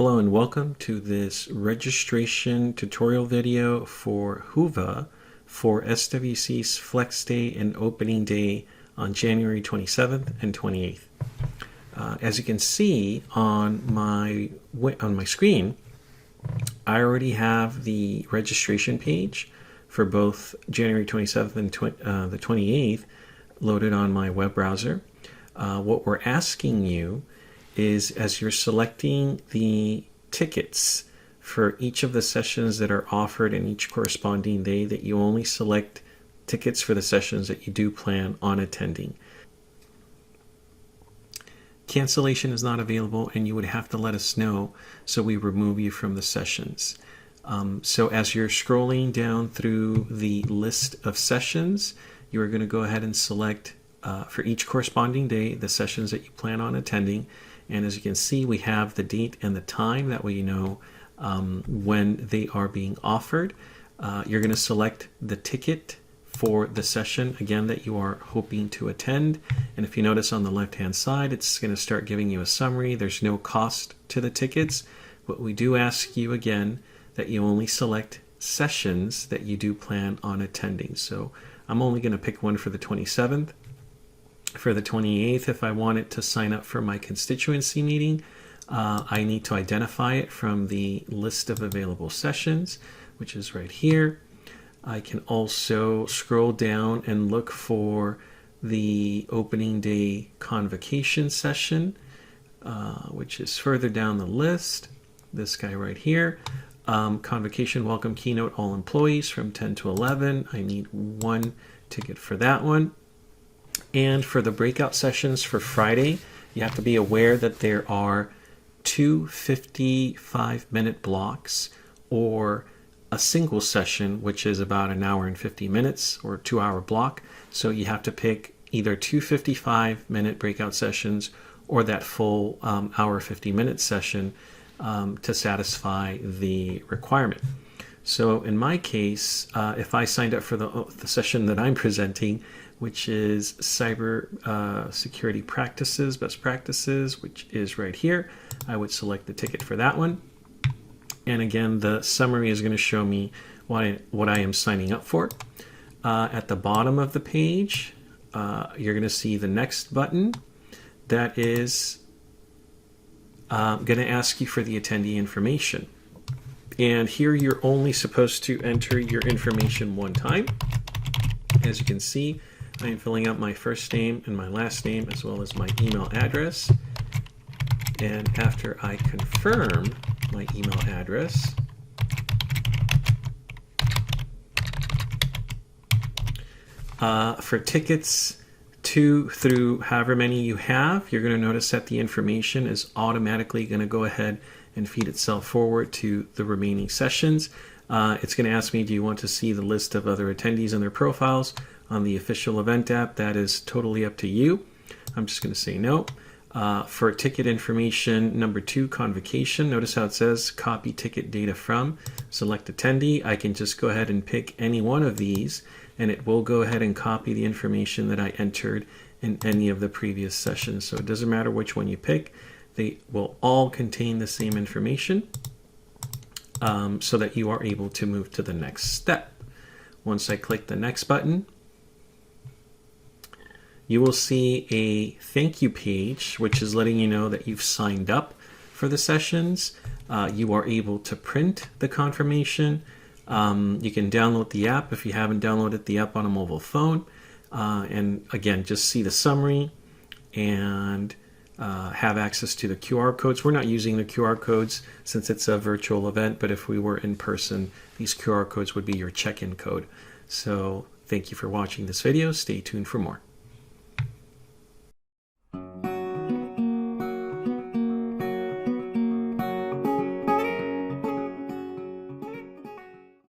Hello and welcome to this registration tutorial video for Whova for SWC's Flex Day and Opening Day on January 27th and 28th. As you can see on my screen, I already have the registration page for both January 27th and the 28th loaded on my web browser. What we're asking you is, as you're selecting the tickets for each of the sessions that are offered in each corresponding day, that you only select tickets for the sessions that you do plan on attending. Cancellation is not available, and you would have to let us know so we remove you from the sessions. So as you're scrolling down through the list of sessions, you are going to go ahead and select for each corresponding day the sessions that you plan on attending. And as you can see, we have the date and the time. That way you know when they are being offered. You're going to select the ticket for the session, again, that you are hoping to attend. And if you notice on the left-hand side, it's going to start giving you a summary. There's no cost to the tickets, but we do ask you again that you only select sessions that you do plan on attending. So I'm only going to pick one for the 27th. For the 28th, if I wanted to sign up for my constituency meeting, I need to identify it from the list of available sessions, which is right here. I can also scroll down and look for the opening day convocation session, which is further down the list. This guy right here. Convocation welcome keynote all employees from 10 to 11. I need one ticket for that one. And for the breakout sessions for Friday, you have to be aware that there are two 55-minute blocks or a single session, which is about an hour and 50 minutes or a 2-hour block. So you have to pick either two 55-minute breakout sessions or that full hour 50-minute session to satisfy the requirement. So in my case, if I signed up for the session that I'm presenting, which is cyber security practices, best practices, which is right here, I would select the ticket for that one. And again, the summary is going to show me what I am signing up for. At the bottom of the page, you're going to see the next button that is going to ask you for the attendee information. And here you're only supposed to enter your information one time. As you can see, I am filling out my first name and my last name as well as my email address. And after I confirm my email address, for tickets 2 through however many you have, you're going to notice that the information is automatically going to go ahead and feed itself forward to the remaining sessions. It's going to ask me, do you want to see the list of other attendees and their profiles on the official event app? That is totally up to you. I'm just going to say no. For ticket information number 2, convocation, notice how it says copy ticket data from, select attendee. I can just go ahead and pick any one of these, and it will go ahead and copy the information that I entered in any of the previous sessions. So it doesn't matter which one you pick. They will all contain the same information so that you are able to move to the next step. Once I click the next button, you will see a thank you page, which is letting you know that you've signed up for the sessions. You are able to print the confirmation. You can download the app if you haven't downloaded the app on a mobile phone. And again, just see the summary and have access to the QR codes. We're not using the QR codes since it's a virtual event, but if we were in person, these QR codes would be your check-in code. So thank you for watching this video. Stay tuned for more.